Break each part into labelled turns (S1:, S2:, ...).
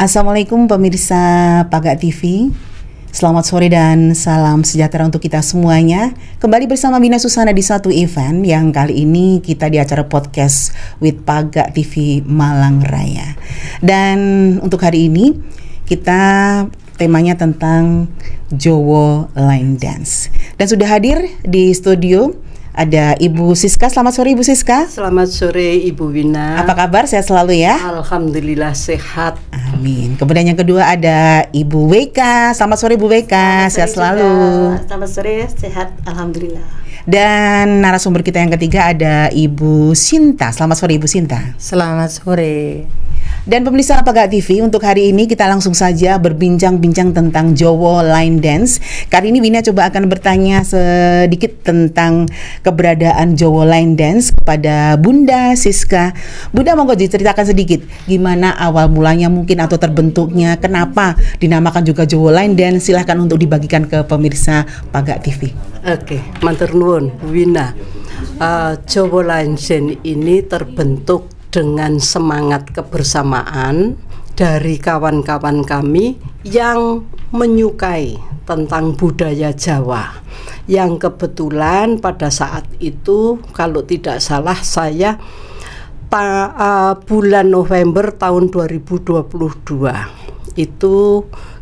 S1: Assalamualaikum pemirsa Paga TV. Selamat sore dan salam sejahtera untuk kita semuanya. Kembali bersama Bina Susana di satu event yang kali ini kita di acara podcast with Paga TV Malang Raya. Dan untuk hari ini kita temanya tentang Jowo Line Dance. Dan sudah hadir di studio ada Ibu Siska. Selamat sore Ibu Siska.
S2: Selamat sore Ibu Wina.
S1: Apa kabar? Sehat selalu ya?
S2: Alhamdulillah sehat.
S1: Amin. Kemudian yang kedua ada Ibu WK. Selamat sore Ibu WK. Sehat selalu.
S3: Selamat sore, sehat Alhamdulillah.
S1: Dan narasumber kita yang ketiga ada Ibu Sinta. Selamat sore Ibu Sinta.
S3: Selamat sore.
S1: Dan pemirsa Paga TV, untuk hari ini kita langsung saja berbincang-bincang tentang Jowo Line Dance. Kali ini Wina coba akan bertanya sedikit tentang keberadaan Jowo Line Dance kepada Bunda Siska. Bunda, monggo diceritakan sedikit gimana awal mulanya mungkin atau terbentuknya, kenapa dinamakan juga Jowo Line Dance. Silahkan untuk dibagikan ke pemirsa Paga TV.
S2: Oke, matur nuwun Wina. Jowo Line Dance ini terbentuk dengan semangat kebersamaan dari kawan-kawan kami yang menyukai tentang budaya Jawa, yang kebetulan pada saat itu kalau tidak salah saya bulan November tahun 2022 itu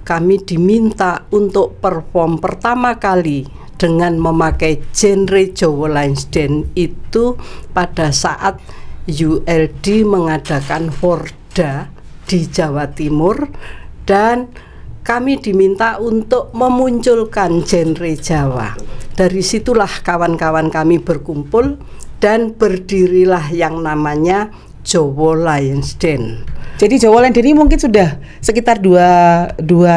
S2: kami diminta untuk perform pertama kali dengan memakai genre Jowo Line Dance itu pada saat ULD mengadakan Horda di Jawa Timur, dan kami diminta untuk memunculkan genre Jawa. Dari situlah kawan-kawan kami berkumpul dan berdirilah yang namanya Jowo Line Dance.
S1: Jadi Jowo Line Dance ini mungkin sudah sekitar dua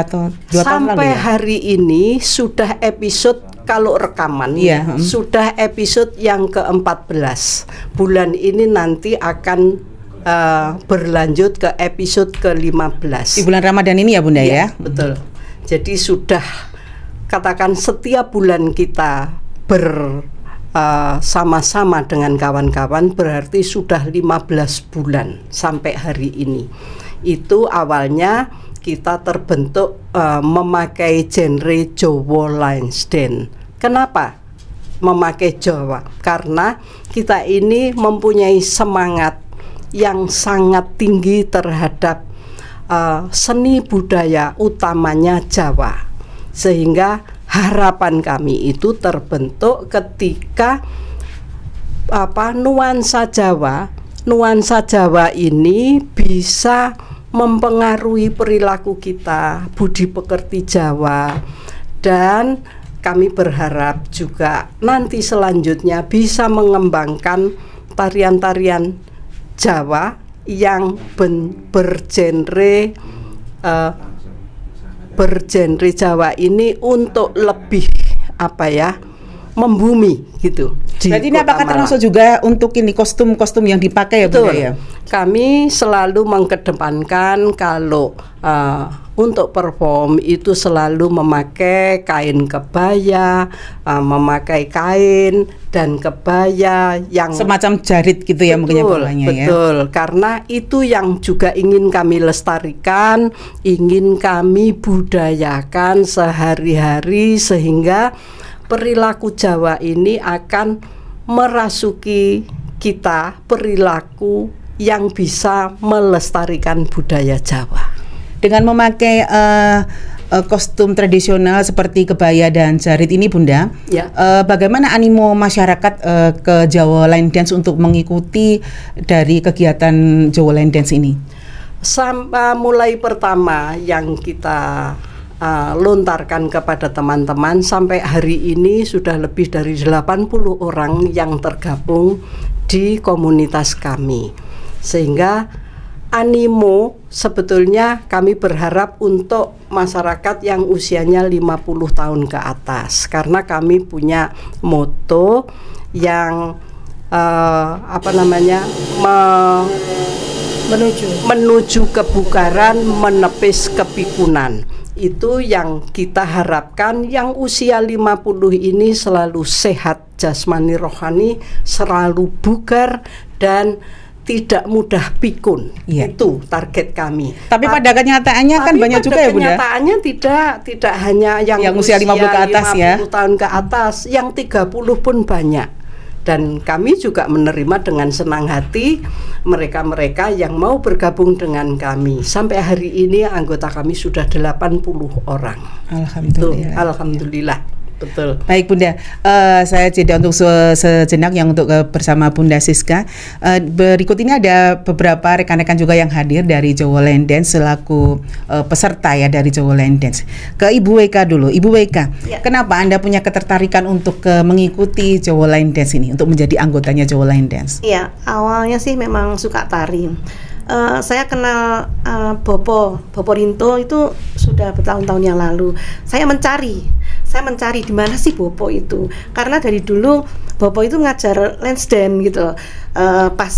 S1: tahun
S2: sampai
S1: lalu ya?
S2: Hari ini sudah episode, kalau rekaman sudah episode yang ke-14. Bulan ini nanti akan berlanjut ke episode ke-15
S1: di bulan Ramadan ini ya Bunda ya?
S2: Betul. Jadi sudah, katakan setiap bulan kita bersama-sama dengan kawan-kawan, berarti sudah 15 bulan sampai hari ini. Itu awalnya kita terbentuk memakai genre Jowo Line Dance. Kenapa memakai Jawa? Karena kita ini mempunyai semangat yang sangat tinggi terhadap seni budaya utamanya Jawa, sehingga harapan kami itu terbentuk ketika nuansa Jawa ini bisa mempengaruhi perilaku kita, budi pekerti Jawa, dan kami berharap juga nanti selanjutnya bisa mengembangkan tarian-tarian Jawa yang bergenre Jawa ini untuk lebih membumi gitu.
S1: Berarti ini apakah termasuk juga untuk ini kostum-kostum yang dipakai ya Bunda ya?
S2: Kami selalu mengedepankan kalau untuk perform itu selalu memakai kain kebaya, memakai kain dan kebaya yang
S1: semacam jarit gitu ya, mungkin polanya ya.
S2: Betul, karena itu yang juga ingin kami lestarikan, ingin kami budayakan sehari-hari, sehingga perilaku Jawa ini akan merasuki kita perilaku yang bisa melestarikan budaya Jawa.
S1: Dengan memakai kostum tradisional seperti kebaya dan jarit ini Bunda, bagaimana animo masyarakat ke Jowo Line Dance untuk mengikuti dari kegiatan Jowo Line Dance ini?
S2: Mulai pertama yang kita lontarkan kepada teman-teman, sampai hari ini sudah lebih dari 80 orang yang tergabung di komunitas kami, sehingga animo sebetulnya kami berharap untuk masyarakat yang usianya 50 tahun ke atas, karena kami punya moto yang menuju kebugaran, menepis kepikunan. Itu yang kita harapkan, yang usia 50 ini selalu sehat jasmani rohani, selalu bugar, dan tidak mudah pikun. Itu target kami.
S1: Tapi pada kenyataannya kan banyak juga ya Bunda.
S2: Kenyataannya tidak hanya yang
S1: usia 50 ke atas
S2: 50
S1: ya.
S2: tahun ke atas, yang 30 pun banyak. Dan kami juga menerima dengan senang hati mereka-mereka yang mau bergabung dengan kami. Sampai hari ini anggota kami sudah 80 orang.
S1: Alhamdulillah.
S2: Alhamdulillah. Betul.
S1: Baik Bunda, saya jeda untuk sejenak yang untuk bersama Bunda Siska. Berikut ini ada beberapa rekan-rekan juga yang hadir dari Jawa Line Dance selaku peserta ya dari Jawa Line Dance. Ke Ibu Weka dulu, Ibu Weka, kenapa Anda punya ketertarikan untuk mengikuti Jawa Line Dance ini, untuk menjadi anggotanya Jawa Line Dance?
S3: Iya, awalnya sih memang suka tari. Saya kenal Bopo Rinto itu sudah bertahun-tahun yang lalu. Saya mencari di mana sih Bopo itu, karena dari dulu Bopo itu ngajar lance dance gitu. Pas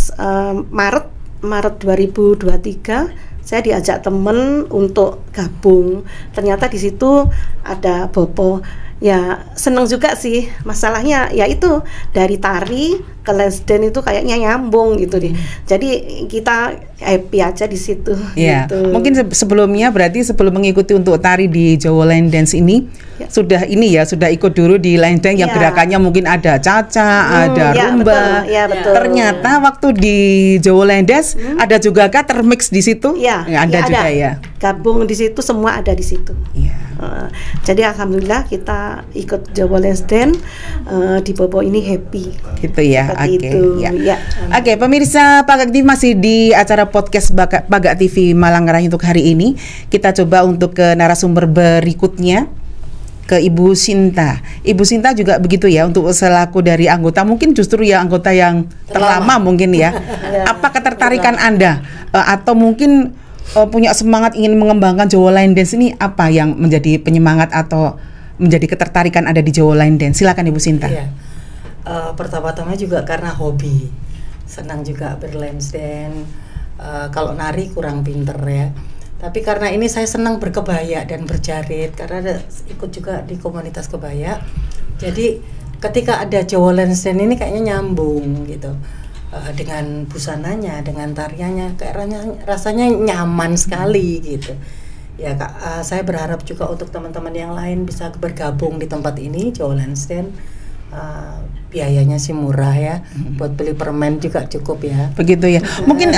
S3: Maret 2023 saya diajak temen untuk gabung. Ternyata di situ ada Bopo. Ya seneng juga sih. Masalahnya ya itu dari tari ke lance dance itu kayaknya nyambung gitu deh. Jadi kita happy aja di situ.
S1: Ya,
S3: gitu.
S1: Mungkin sebelumnya berarti sebelum mengikuti untuk tari di Jawa Line Dance ini sudah ikut dulu di Line Dance yang gerakannya mungkin ada caca, ada rumba.
S3: Betul.
S1: Ternyata waktu di Jawa Line Dance ada juga kah termix di situ? Ada juga ya.
S3: Gabung di situ, semua ada di situ. Jadi alhamdulillah kita ikut Jawa Line Dance di Bobo ini happy.
S1: Gitu ya.
S3: Oke.
S1: Oke, pemirsa Pagak TV masih di acara podcast Pagak TV Malang Raya untuk hari ini. Kita coba untuk ke narasumber berikutnya, ke Ibu Sinta. Ibu Sinta juga begitu ya, untuk selaku dari anggota, mungkin justru ya anggota yang terlama mungkin ya. Apa ketertarikan Anda atau mungkin punya semangat ingin mengembangkan Jawa Line Dance ini, apa yang menjadi penyemangat atau menjadi ketertarikan Anda di Jawa Line Dance? Silakan Ibu Sinta.
S4: Pertama-tama juga karena hobi, senang juga berlance dance. Kalau nari kurang pinter ya, tapi karena ini saya senang berkebaya dan berjarit karena ikut juga di komunitas kebaya. Jadi ketika ada Jawa Lance Dance ini kayaknya nyambung gitu, dengan busananya, dengan tariannya, kayak rasanya nyaman sekali gitu. Ya Kak, saya berharap juga untuk teman-teman yang lain bisa bergabung di tempat ini, Jawa Lance Dance. Biayanya sih murah ya, buat beli permen juga cukup ya.
S1: Begitu ya. Mungkin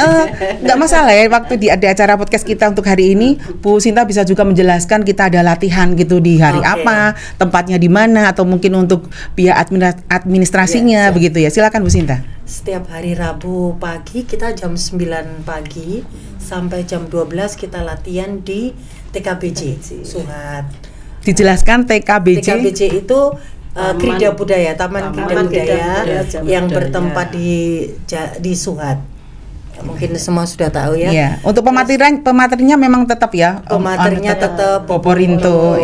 S1: nggak masalah ya, waktu di acara podcast kita untuk hari ini, Bu Sinta bisa juga menjelaskan kita ada latihan gitu di hari apa, tempatnya di mana, atau mungkin untuk pihak administrasinya begitu ya. Silakan Bu Sinta.
S4: Setiap hari Rabu pagi kita jam 9 pagi sampai jam 12 kita latihan di TKBJ Suhat.
S1: Dijelaskan TKBJ.
S4: TKBJ itu Krida Budaya, Taman Krida Budaya yang bertempat di Suhat. Mungkin semua sudah tahu ya.
S1: Iya. Untuk pematerinya memang tetap ya.
S4: Pematerinya tetap
S1: Bopo Rinto.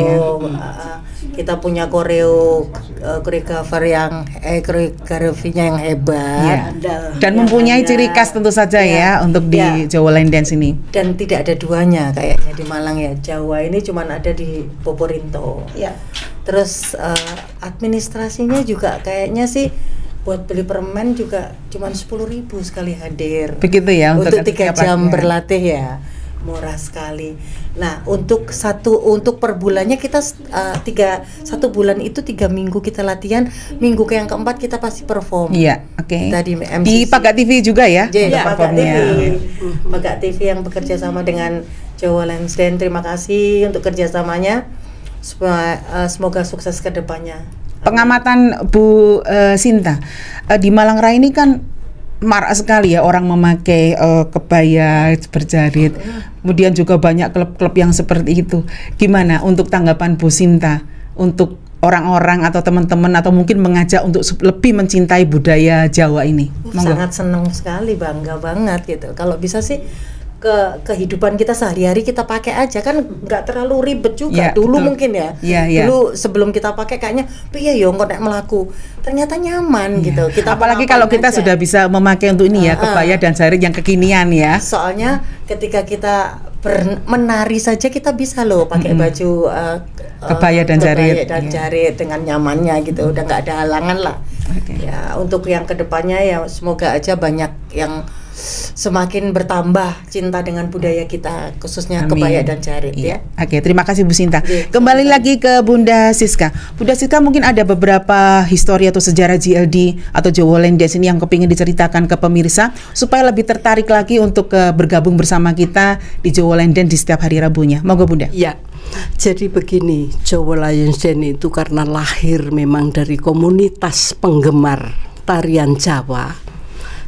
S4: Kita punya koreografer yang koreografinya yang hebat.
S1: Dan mempunyai ciri khas tentu saja ya untuk di Jawa Line Dance ini.
S4: Dan tidak ada duanya kayaknya di Malang ya. Jawa ini cuma ada di Bopo Rinto. Terus administrasinya juga kayaknya sih buat beli permen juga cuma 10.000 sekali hadir.
S1: Begitu ya
S4: untuk 3 jam berlatih ya. Murah sekali. Nah, untuk per bulannya kita 1 bulan itu 3 minggu kita latihan, minggu yang keempat kita pasti perform.
S1: Iya, oke.
S4: Di
S1: Pagak TV juga ya?
S4: Pagak TV. Pagak TV yang bekerja sama dengan Jawa Lance Dance. Terima kasih untuk kerjasamanya. Semoga sukses ke depannya.
S1: Pengamatan Bu Sinta, di Malang Raya ini kan marak sekali ya orang memakai kebaya berjarit. Kemudian juga banyak klub-klub yang seperti itu. Gimana untuk tanggapan Bu Sinta untuk orang-orang atau teman-teman, atau mungkin mengajak untuk lebih mencintai budaya Jawa ini?
S4: Sangat senang sekali, bangga banget gitu. Kalau bisa sih kehidupan kita sehari-hari kita pakai aja, kan nggak terlalu ribet juga. Dulu betul. Mungkin ya. Dulu sebelum kita pakai kayaknya piye yo kok nek melaku. Ternyata nyaman gitu. Kita
S1: apalagi kalau kita aja sudah bisa memakai untuk ini ya, kebaya dan jarit yang kekinian ya.
S4: Soalnya ketika kita menari saja kita bisa loh pakai baju
S1: kebaya dan jarit
S4: jarit dengan nyamannya gitu. Udah nggak ada halangan lah. Ya, untuk yang kedepannya ya semoga aja banyak yang semakin bertambah cinta dengan budaya kita, khususnya
S1: Amin.
S4: kebaya dan jarit ya.
S1: Oke, terima kasih Bu Sinta.
S4: Oke,
S1: Kembali lagi ke Bunda Siska. Bunda Siska, mungkin ada beberapa histori atau sejarah GLD atau Jawa Land Dance ini yang kepingin diceritakan ke pemirsa supaya lebih tertarik lagi untuk bergabung bersama kita di Jawa Land Dance di setiap hari Rabunya. Monggo Bunda.
S2: Ya, jadi begini, Jawa Lions Dance itu karena lahir memang dari komunitas penggemar tarian Jawa,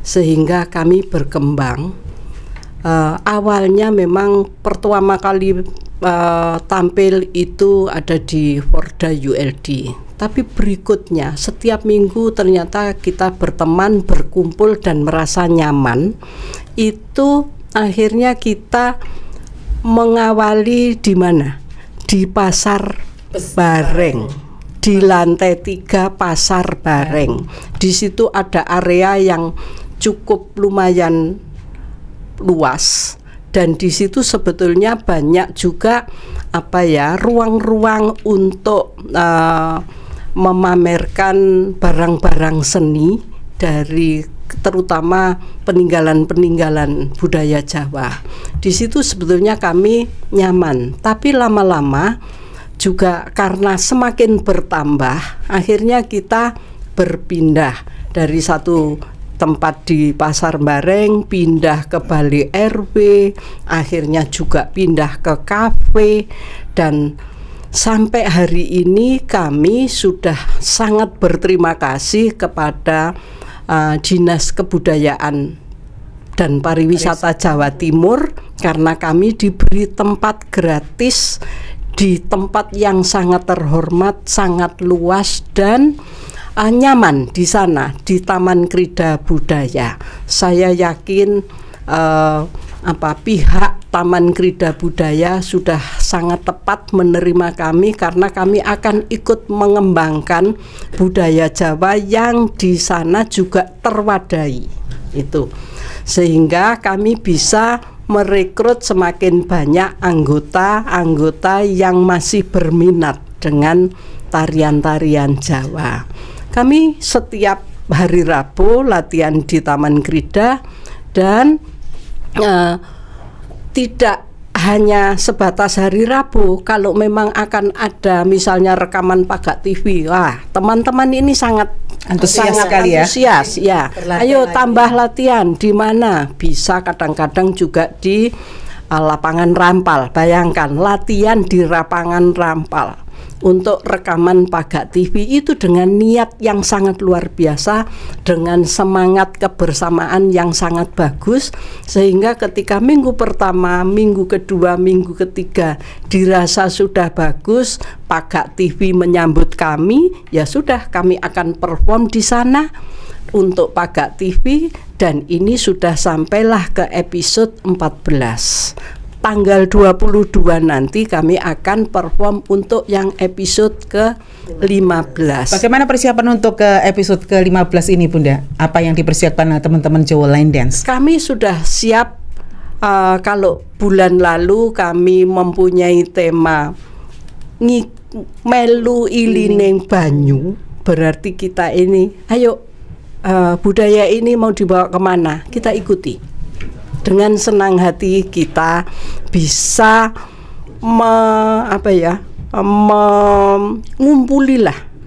S2: sehingga kami berkembang. Awalnya memang pertama kali tampil itu ada di Forda ULD, tapi berikutnya setiap minggu ternyata kita berteman, berkumpul dan merasa nyaman. Itu akhirnya kita mengawali di mana? Di Pasar Bareng, di lantai 3 Pasar Bareng. Di situ ada area yang cukup lumayan luas, dan di situ sebetulnya banyak juga ruang-ruang untuk memamerkan barang-barang seni dari terutama peninggalan-peninggalan budaya Jawa. Di situ sebetulnya kami nyaman, tapi lama-lama juga karena semakin bertambah, akhirnya kita berpindah dari satu tempat di Pasar Bareng, pindah ke Balai RW, akhirnya juga pindah ke kafe, dan sampai hari ini kami sudah sangat berterima kasih kepada Dinas Kebudayaan dan Pariwisata Jawa Timur karena kami diberi tempat gratis di tempat yang sangat terhormat, sangat luas dan nyaman di sana, di Taman Krida Budaya. Saya yakin pihak Taman Krida Budaya sudah sangat tepat menerima kami karena kami akan ikut mengembangkan budaya Jawa yang di sana juga terwadai itu, sehingga kami bisa merekrut semakin banyak anggota-anggota yang masih berminat dengan tarian-tarian Jawa. Kami setiap hari Rabu latihan di Taman Krida dan tidak hanya sebatas hari Rabu. Kalau memang akan ada misalnya rekaman Pagak TV, wah teman-teman ini sangat
S1: Antusias sekali ya.
S2: Antusias ya. Ayo tambah latihan di mana? Bisa kadang-kadang juga di lapangan Rampal. Bayangkan latihan di lapangan Rampal untuk rekaman Pagak TV itu dengan niat yang sangat luar biasa, dengan semangat kebersamaan yang sangat bagus, sehingga ketika minggu pertama, minggu kedua, minggu ketiga dirasa sudah bagus, Pagak TV menyambut kami, ya sudah kami akan perform di sana untuk Pagak TV, dan ini sudah sampailah ke episode 14. Tanggal 22 nanti kami akan perform untuk yang episode ke-15.
S1: Bagaimana persiapan untuk ke episode ke-15 ini Bunda? Apa yang dipersiapkan teman-teman Jawa Land Dance?
S2: Kami sudah siap. Kalau bulan lalu kami mempunyai tema melu ilineng banyu, berarti kita ini ayo budaya ini mau dibawa kemana, kita ikuti. Dengan senang hati kita bisa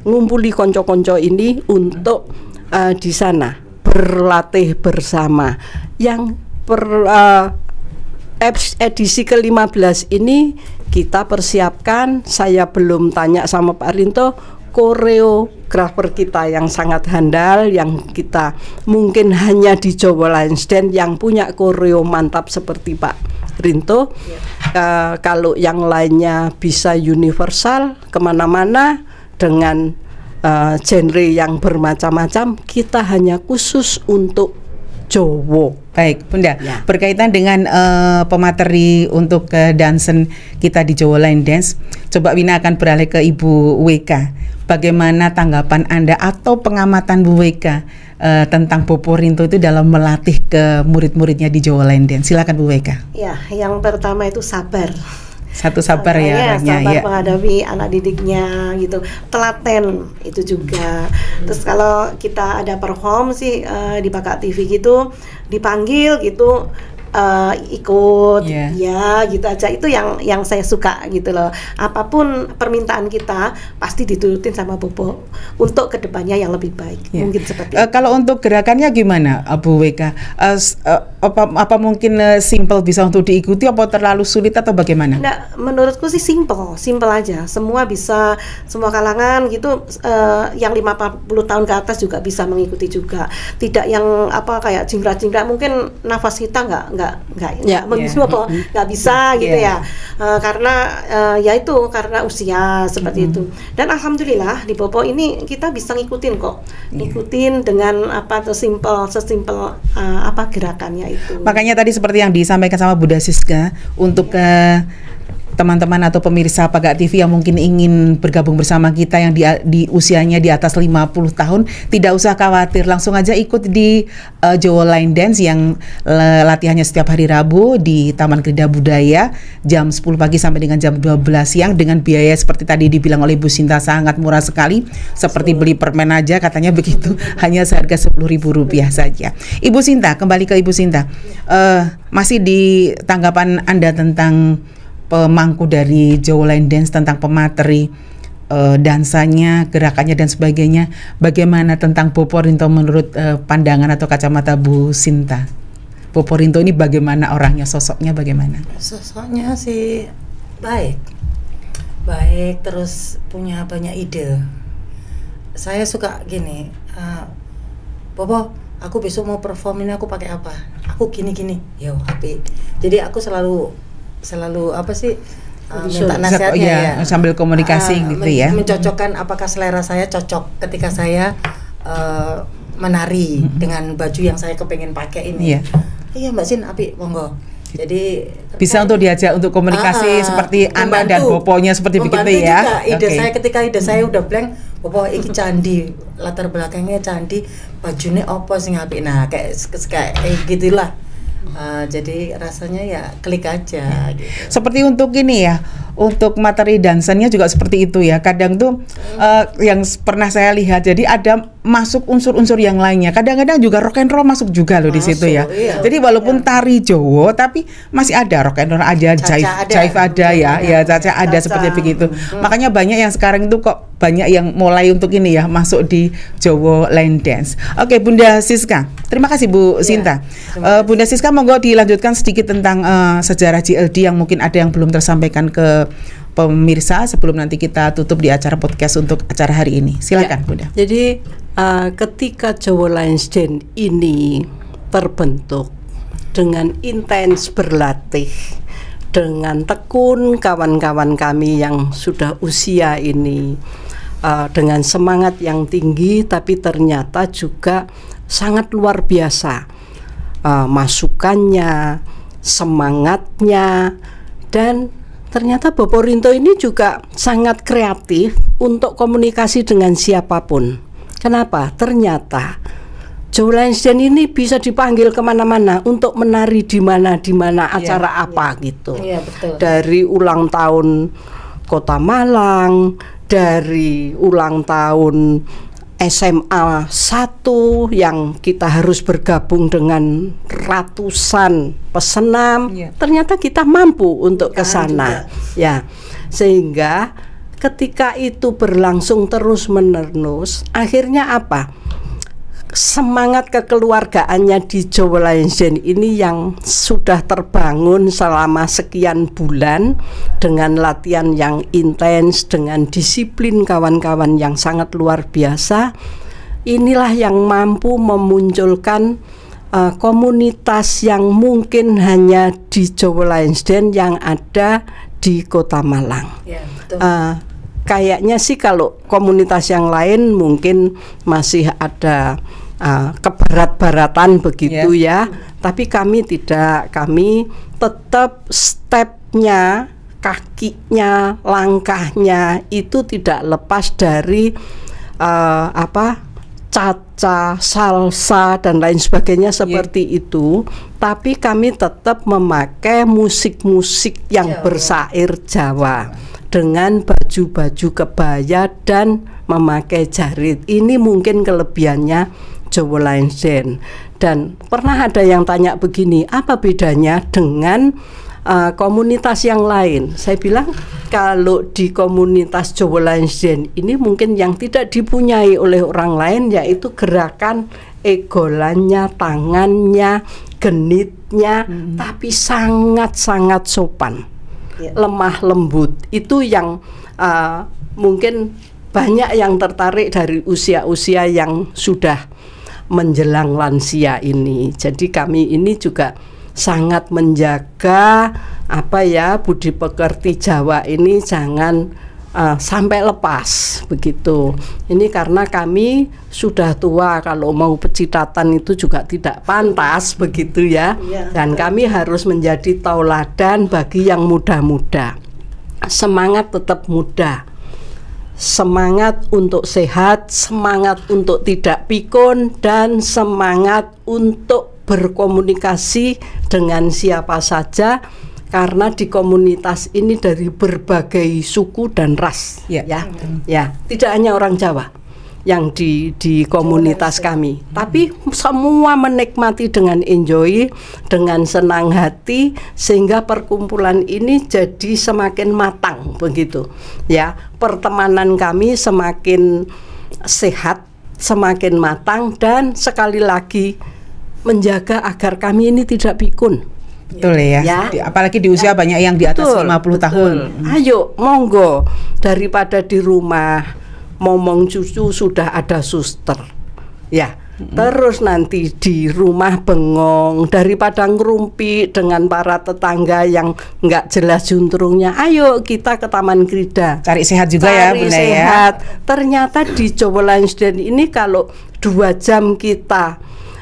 S2: ngumpuli konco-konco ini untuk di sana berlatih bersama. Yang edisi ke-15 ini kita persiapkan, saya belum tanya sama Pak Rinto, koreografer kita yang sangat handal, yang kita mungkin hanya di Jawa Lions Dance yang punya koreo mantap seperti Pak Rinto. Kalau yang lainnya bisa universal kemana-mana dengan genre yang bermacam-macam, kita hanya khusus untuk Jawa.
S1: Baik Bunda,
S2: Ya.
S1: berkaitan dengan pemateri untuk dansen kita di Jawa Line Dance, coba Wina akan beralih ke Ibu WK. Bagaimana tanggapan Anda atau pengamatan Bu WK tentang Bopo Rinto itu dalam melatih ke murid-muridnya di Jawa Line Dance? Silakan Bu WK.
S3: Ya, yang pertama itu sabar.
S1: Satu sabar ya orangnya
S3: sabar
S1: ya.
S3: menghadapi anak didiknya gitu, telaten itu juga. Terus kalau kita ada perform sih di Pakak TV gitu, dipanggil gitu, ikut ya gitu aja. Itu yang saya suka gitu loh. Apapun permintaan kita pasti diturutin sama Bobo untuk kedepannya yang lebih baik. Mungkin seperti itu.
S1: Kalau untuk gerakannya gimana Bu Weka? Apa mungkin simple bisa untuk diikuti, apa terlalu sulit atau bagaimana?
S3: Nah, menurutku sih simple aja. Semua bisa, semua kalangan gitu, yang 50 tahun ke atas juga bisa mengikuti juga. Tidak yang apa kayak jingkrak-jingkrak, mungkin nafas kita nggak bisa gitu ya. Karena ya itu karena usia seperti itu. Dan alhamdulillah di Bobo ini kita bisa ngikutin kok. Ngikutin dengan apa tuh sesimpel apa gerakannya itu.
S1: Makanya tadi seperti yang disampaikan sama Bunda Siska, untuk teman-teman atau pemirsa Pakak TV yang mungkin ingin bergabung bersama kita yang di usianya di atas 50 tahun, tidak usah khawatir, langsung aja ikut di Jawa Line Dance yang latihannya setiap hari Rabu di Taman Krida Budaya jam 10 pagi sampai dengan jam 12 siang dengan biaya seperti tadi dibilang oleh Bu Sinta sangat murah sekali, seperti beli permen aja katanya begitu, hanya seharga Rp10.000 saja. Ibu Sinta, kembali ke Ibu Sinta, masih di tanggapan Anda tentang pemangku dari Jawa Line Dance, tentang pemateri dansanya, gerakannya dan sebagainya. Bagaimana tentang Bopo Rinto menurut pandangan atau kacamata Bu Sinta? Bopo Rinto ini bagaimana orangnya, sosoknya bagaimana?
S4: Sosoknya sih baik, terus punya banyak ide. Saya suka gini, Bopo, aku besok mau perform ini aku pakai apa? Aku gini, yo api. Jadi aku selalu apa sih minta nasihatnya
S1: sambil komunikasi gitu ya,
S4: mencocokkan apakah selera saya cocok ketika saya menari dengan baju yang saya kepengen pakai ini. Iya Mbak Sin, api monggo. Jadi
S1: bisa untuk diajak untuk komunikasi seperti anak dan Boponya seperti begitu ya.
S4: Juga ide saya ketika ide saya udah blank, Bopo iki candi, latar belakangnya candi, bajunya opo sing apik. Nah, kayak gitulah. Jadi rasanya ya klik aja gitu.
S1: Seperti untuk ini ya, untuk materi dansanya juga seperti itu ya. Kadang tuh yang pernah saya lihat, jadi ada masuk unsur-unsur yang lainnya. Kadang-kadang juga rock and roll masuk juga loh di situ ya.
S4: Iya,
S1: jadi walaupun tari Jawa tapi masih ada rock and roll aja, jive ada ya, caca ada seperti begitu. Makanya banyak yang sekarang itu kok banyak yang mulai untuk ini ya masuk di Jawa Line Dance. Oke, Bunda Siska. Terima kasih Bu Sinta. Bunda Siska, monggo dilanjutkan sedikit tentang sejarah JLD yang mungkin ada yang belum tersampaikan ke pemirsa sebelum nanti kita tutup di acara podcast untuk acara hari ini. Silakan Bunda.
S2: Jadi ketika Jawa Line Dance ini terbentuk dengan intens berlatih, dengan tekun kawan-kawan kami yang sudah usia ini, dengan semangat yang tinggi, tapi ternyata juga sangat luar biasa masukannya, semangatnya, dan ternyata Bopo Rinto ini juga sangat kreatif untuk komunikasi dengan siapapun. Kenapa? Ternyata Jawa Line Dance ini bisa dipanggil kemana-mana untuk menari di mana acara apa gitu.
S4: Betul.
S2: Dari ulang tahun Kota Malang, dari ulang tahun SMA 1 yang kita harus bergabung dengan ratusan pesenam, ternyata kita mampu untuk ke sana. Ya, sehingga ketika itu berlangsung terus-menerus, akhirnya apa? Semangat kekeluargaannya di Jawa Line Dance ini yang sudah terbangun selama sekian bulan dengan latihan yang intens, dengan disiplin kawan-kawan yang sangat luar biasa. Inilah yang mampu memunculkan komunitas yang mungkin hanya di Jawa Line Dance yang ada di Kota Malang. Kayaknya sih kalau komunitas yang lain mungkin masih ada kebarat-baratan begitu ya. Tapi kami tidak, kami tetap stepnya, kakinya, langkahnya itu tidak lepas dari caca, salsa dan lain sebagainya seperti itu, tapi kami tetap memakai musik-musik yang bersair Jawa dengan baju-baju kebaya dan memakai jarit. Ini mungkin kelebihannya Jawa Lansden. Dan pernah ada yang tanya begini, apa bedanya dengan komunitas yang lain? Saya bilang kalau di komunitas Jawa Lansden ini mungkin yang tidak dipunyai oleh orang lain yaitu gerakan egolannya, tangannya, genitnya, tapi sangat-sangat sopan, lemah lembut. Itu yang mungkin banyak yang tertarik dari usia-usia yang sudah menjelang lansia ini. Jadi kami ini juga sangat menjaga budi pekerti Jawa ini jangan sampai lepas begitu. Ini karena kami sudah tua, kalau mau pecitatan itu juga tidak pantas begitu ya. Dan kami harus menjadi tauladan bagi yang muda-muda. Semangat tetap muda. Semangat untuk sehat, semangat untuk tidak pikun, dan semangat untuk berkomunikasi dengan siapa saja, karena di komunitas ini dari berbagai suku dan ras, tidak hanya orang Jawa yang di komunitas kami, tapi semua menikmati dengan enjoy, dengan senang hati, sehingga perkumpulan ini jadi semakin matang begitu ya. Pertemanan kami semakin sehat, semakin matang, dan sekali lagi menjaga agar kami ini tidak pikun.
S1: Betul ya. Apalagi di usia banyak yang di atas 50 tahun.
S2: Ayo monggo, daripada di rumah momong cucu sudah ada suster ya. Terus nanti di rumah bengong, daripada ngerumpi dengan para tetangga yang nggak jelas juntrungnya, ayo kita ke Taman Krida.
S1: Cari sehat juga ya Bunda
S2: sehat. Ya. Ternyata di Jawa Lansden ini kalau 2 jam kita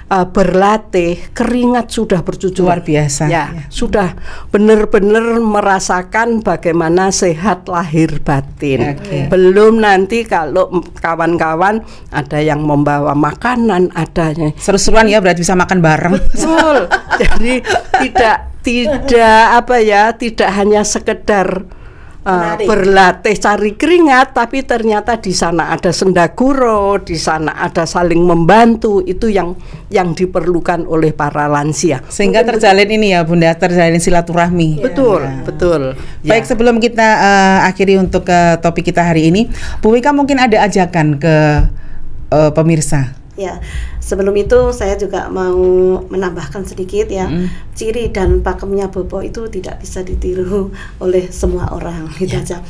S2: berlatih, keringat sudah bercucuran.
S1: Luar biasa
S2: ya. Sudah benar-benar merasakan bagaimana sehat lahir batin. Belum nanti kalau kawan-kawan ada yang membawa makanan, adanya
S1: seru-seruan ya, berarti bisa makan bareng.
S2: Betul. Jadi tidak hanya sekedar berlatih cari keringat, tapi ternyata di sana ada sendaguro, di sana ada saling membantu. Itu yang diperlukan oleh para lansia.
S1: Sehingga terjalin ini ya Bunda, terjalin silaturahmi.
S2: Betul.
S1: Baik, sebelum kita akhiri untuk topik kita hari ini, Bu Wika mungkin ada ajakan ke pemirsa.
S3: Ya, sebelum itu saya juga mau menambahkan sedikit ya. Ciri dan pakemnya Bopo itu tidak bisa ditiru oleh semua orang, gitu aja.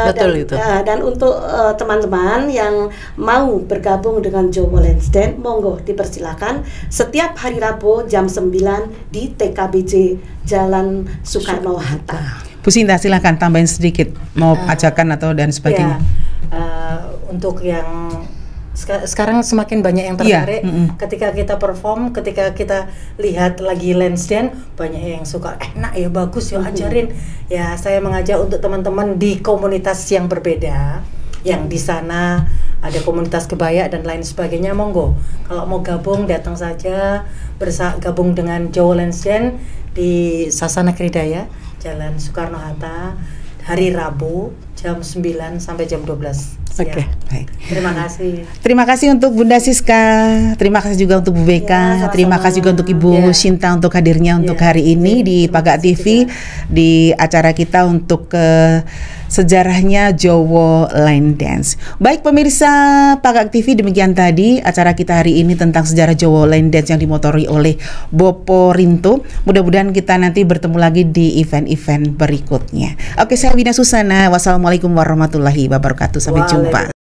S2: Betul itu.
S3: Dan untuk teman-teman yang mau bergabung dengan Jawa Lansden, monggo dipersilakan setiap hari Rabu jam 9 di TKBJ Jalan Soekarno-Hatta.
S1: Bu Sinta silakan tambahin sedikit, mau ajakan atau dan sebagainya.
S4: Untuk yang sekarang semakin banyak yang tertarik ketika kita perform, ketika kita lihat lagi Lansden, banyak yang suka enak ya, bagus ya, ajarin ya. Saya mengajak untuk teman-teman di komunitas yang berbeda, yang di sana ada komunitas kebaya dan lain sebagainya, monggo kalau mau gabung datang saja, gabung dengan Jawa Lansden di Sasana Kridaya Jalan Soekarno-Hatta hari Rabu jam 9 sampai jam 12.
S1: Oke, baik.
S4: Terima kasih.
S1: Terima kasih untuk Bunda Siska. Terima kasih juga untuk Bu Beka. Terima kasih juga untuk Ibu Sinta untuk hadirnya untuk hari ini di Pagak TV di acara kita untuk sejarahnya Jawa Line Dance. Baik pemirsa Pagak TV, demikian tadi acara kita hari ini tentang sejarah Jawa Line Dance yang dimotori oleh Bopo Rinto. Mudah-mudahan kita nanti bertemu lagi di event-event berikutnya. Oke, saya Wina Susana. Wassalamualaikum warahmatullahi wabarakatuh. Sampai jumpa.